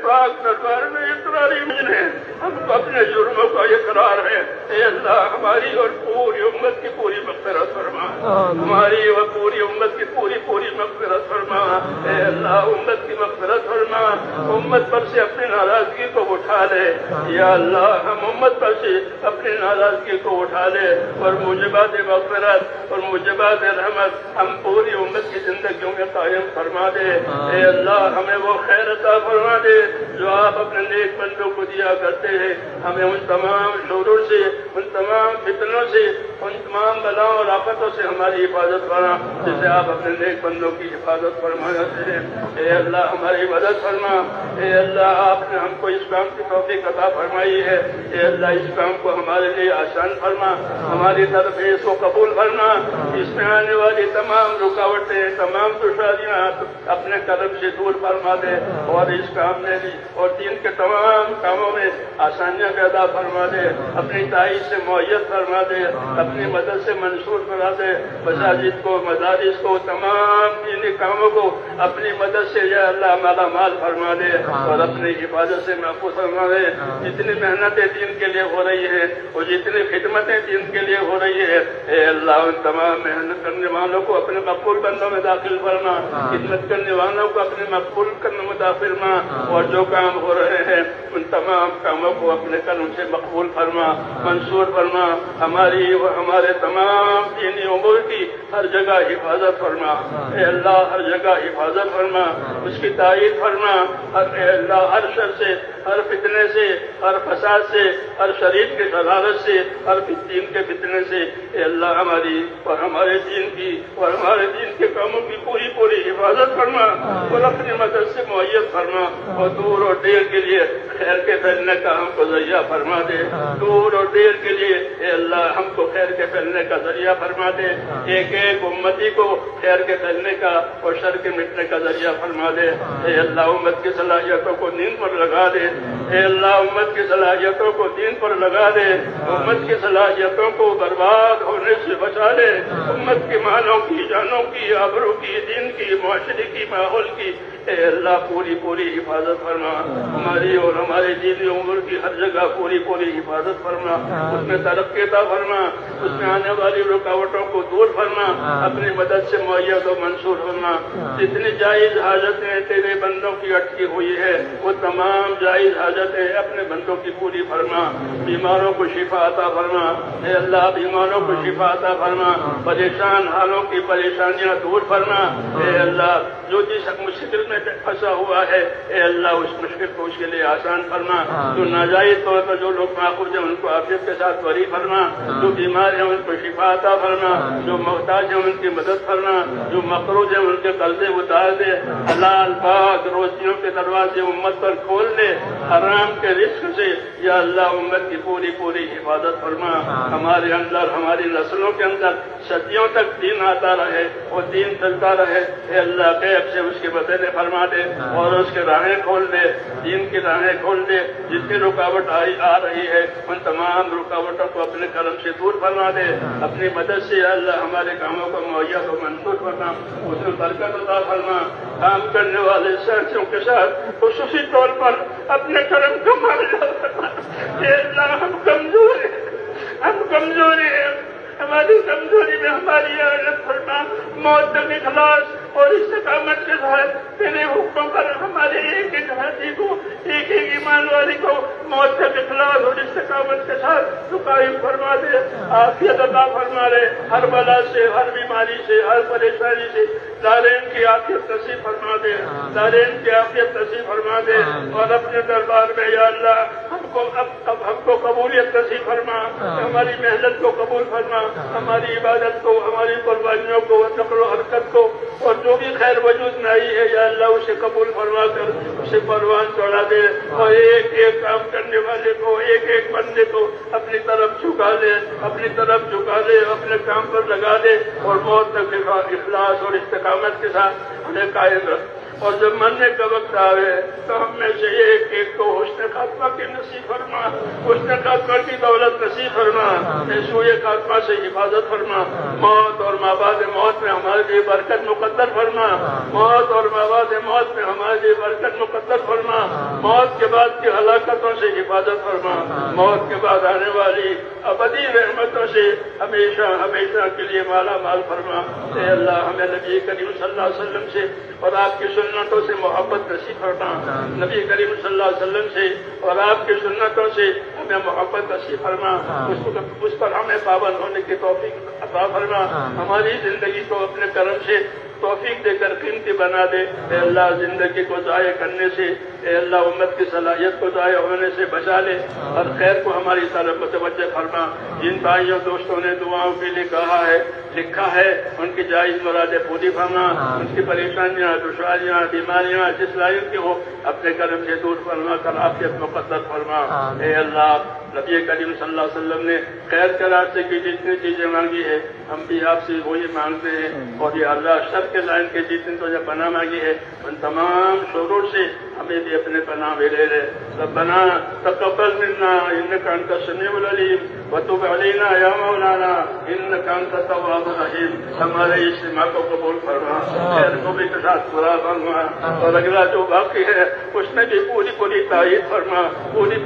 پاک دربار میں اقراری ہے، ہم کو اپنے جرموں کا اقرار ہے۔ اے اللہ ہماری اور پوری امت کی پوری مغفرت فرما، ہماری اور پوری امت کی پوری مغفرت فرما۔ اے اللہ امت کی مغفرت فرما، امت پر سے اپنی ناراضگی کو اٹھا لے یا اللہ، ہم امت پر سے اپنی ناراضگی کو اٹھا لے اور موجبات مغفرت اور موجبات رحمت ہم پوری امت کی زندگیوں میں قائم فرما دے۔ اے اللہ ہمیں وہ خیر عطا فرما دے جو آپ اپنے نیک بندوں کو دیا کرتے ہیں۔ ہمیں ان تمام شرور سے، ان تمام فتنوں سے، ان تمام بلاؤں اور آفتوں سے ہماری حفاظت فرما جسے آپ اپنے نیک بندوں کی حفاظت فرمایا ہیں۔ اے اللہ ہماری مدد فرما۔ اے اللہ آپ نے ہم کو اس کام کی توفیق عطا فرمائی ہے۔ اے اللہ اس کام کو ہمارے لیے آسان فرما، ہماری طرف اس کو قبول فرما۔ اس میں آنے والی تمام رکاوٹیں، تمام دشواریاں اپنے کرم سے دور فرما دے اور اس کام میں بھی اور دین کے تمام کاموں میں آسانیاں پیدا فرما دے، اپنی تائید سے معیت فرما دے، اپنی مدد سے منصور کرا دے۔ مساجد کو، مدارس کو، تمام دینی کاموں کو اپنی مدد سے یا اللہ مالا مال فرما دے اور اپنی حفاظت سے محفوظ فرما دے۔ جتنی محنتیں دین کے لیے ہو رہی ہے اور جتنی خدمتیں دین کے لیے ہو رہی ہے، اے اللہ ان تمام محنت کرنے والوں کو اپنے مقبول بندوں میں داخل فرما، خدمت کرنے والوں کو اپنے مقبول کرنے میں داخل فرما، اور جو کام ہو رہے ہیں ان تمام کاموں کو اپنے کرم سے مقبول فرما، منصور فرما۔ ہماری و ہمارے تمام دینی امور کی ہر جگہ حفاظت فرما۔ اے اللہ ہر جگہ حفاظت فرما، اس کی تائید فرما۔ اے اللہ ہر شر سے، ہر فتنے سے، ہر فساد سے، ہر شریر کی شرارت سے، ہر دین کے فتنے سے اے اللہ ہماری اور ہمارے دین کی اور ہمارے دین کے کاموں کی پوری حفاظت فرما اور اپنی مدد سے معیت فرما، اور دور اور دیر کے لیے خیر کے پھیلنے کا ہم کو ذریعہ فرما دے۔ دور اور دیر کے لیے اے اللہ ہم کو خیر کے پھیلنے کا ذریعہ فرما دے، ایک ایک امتی کو خیر کے پھیلنے کا اور شر کے مٹنے کا ذریعہ فرما دے۔ اے اللہ امت کی صلاحیتوں کو دین پر لگا دے، اے اللہ امت کی صلاحیتوں کو دین پر لگا دے، امت کی صلاحیتوں کو برباد ہونے سے بچا لے، امت کی مالوں کی، جانوں کی، آبرو کی، دین کی، معاشرے کی، ماحول کی اے اللہ پوری حفاظت فرما۔ ہماری اور ہمارے دینی امور کی ہر جگہ پوری حفاظت فرما، اس میں ترقی عطا فرما، اس میں آنے والی رکاوٹوں کو دور فرما، اپنی مدد سے معیت و منصور فرما۔ جتنی جائز حاجتیں تیرے بندوں کی اٹکی ہوئی ہے وہ تمام جائز حاجتیں اپنے بندوں کی پوری فرما۔ بیماروں کو شفا عطا فرما، اے اللہ بیماروں کو شفا عطا فرما، پریشان حالوں کی پریشانیاں دور فرما۔ اے اللہ جو جس مشکل میں پھنسا ہوا ہے اے اللہ اس مشکل کو اس کے لیے آسان فرما، جو ناجائز طور پر جو لوگ ماخوذ ہیں ان کو عافیت کے ساتھ بری فرما، جو بیمار ہیں ان کو شفا عطا فرما، جو محتاج ہیں ان کی مدد فرما، جو مقروض ہیں ان کے قرضے اتار دے، حلال پاک روزیوں کے دروازے امت پر کھول دے، حرام کے رزق سے یا اللہ امت کی پوری حفاظت فرما۔ ہمارے اندر، ہماری نسلوں کے اندر صدیوں تک دین آتا رہے اور دین چلتا رہے، اے اللہ غیب سے اس کے بدلے فرما دے اور اس کے راہیں کھول دے، دین کی راہیں کھول دے۔ جتنی رکاوٹ آ رہی ہے ان تمام رکاوٹوں کو اپنے کرم سے دور فرما دے، اپنی مدد سے یا اللہ ہمارے کاموں کو معیت و منصور فرما، اس میں برکت عطا فرما۔ کام کرنے والے ساتھیوں کے ساتھ خصوصی طور پر اپنے کرم کو فرما۔ اے اللہ ہم کمزوری ہیں، ہماری کمزوری میں ہماری عادت فرما، موت تک اخلاص اور استقامت کے ساتھ تیرے حکموں پر ہمارے ایک ایک ہاتھی کو، ایک ایک ایمان والی کو موت تک اخلاص اور استقامت کے ساتھ تو قائم فرما دے، عافیت عطا فرما دے، ہر بلا سے، ہر بیماری سے، ہر پریشانی سے دارین کی عافیت نصیب فرما دے، دارین کی عافیت نصیب فرما دے، اور اپنے دربار میں یا اللہ ہم کو قبولیت نصیب فرما، ہماری محنت کو قبول فرما، ہماری عبادت کو، ہماری قربانیوں کو، نقل و حرکت کو، اور جو بھی خیر وجود میں آئی ہے یا اللہ اسے قبول فرما کر اسے پروان چڑھا دے، اور ایک ایک کام کرنے والے کو، ایک ایک بندے کو اپنی طرف جھکا دے، اپنے کام پر لگا دے، اور موت تک اخلاص اور استقامت کے ساتھ ہمیں قائم رکھ۔ اور جب مرنے کا وقت آئے تو ہم میں سے ایک ایک کو حسن خاتمہ کی نصیب فرما، حسن خاتمہ کی دولت نصیب فرما، سوئے خاتمہ سے حفاظت فرما، موت اور مابعد موت میں ہمارے لیے برکت مقدر فرما، موت اور مابعد موت میں ہمارے لیے برکت مقدر فرما، موت کے بعد کی ہلاکتوں سے حفاظت فرما، موت کے بعد آنے والی ابدی رحمتوں سے ہمیشہ ہمیشہ کے لیے مالا مال فرما۔ اے اللہ ہمیں نبی کریم صلی اللہ علیہ وسلم سے اور آپ کی سنتوں سے محبت نصیب فرما، نبی کریم صلی اللہ علیہ وسلم سے اور آپ کی سنتوں سے ہمیں محبت نصیب فرما، اس پر ہمیں پابند ہونے کی توفیق عطا فرما، ہماری زندگی کو اپنے کرم سے توفیق دے کر قیمتی بنا دے۔ اے اللہ زندگی کو ضائع کرنے سے، اے اللہ امت کی صلاحیت کو ضائع ہونے سے بچا لے اور خیر کو ہماری طرف متوجہ فرما۔ جن بھائیوں دوستوں نے دعاؤں کے لیے کہا ہے لکھا ہے ان کی جائز مرادیں پوری فرما، ان کی پریشانیاں دشواریاں بیماریاں جس لائق کی ہو اپنے کرم سے دور فرما کر عافیت مقدر فرما۔ اے اللہ نبی کریم صلی اللہ علیہ وسلم نے خیر کے راستے کی جتنی چیزیں مانگی ہے ہم بھی آپ سے وہی مانگتے ہیں، اور یہ اللہ شر کے لائن کے جتنی تو جب پناہ مانگی ہے ان تمام شرور سے ہمیں بھی اپنے پناہ میں لے لے۔ ربنا تقبل منا انك انت السميع العليم وتب علينا يا مولانا انك انت التواب الرحيم۔ ہمارے اجتماع کو قبول فرما، خیر کو بھی کے ساتھ پورا فرما، اور اگلا جو باقی ہے اس میں بھی پوری تائید فرما، پوری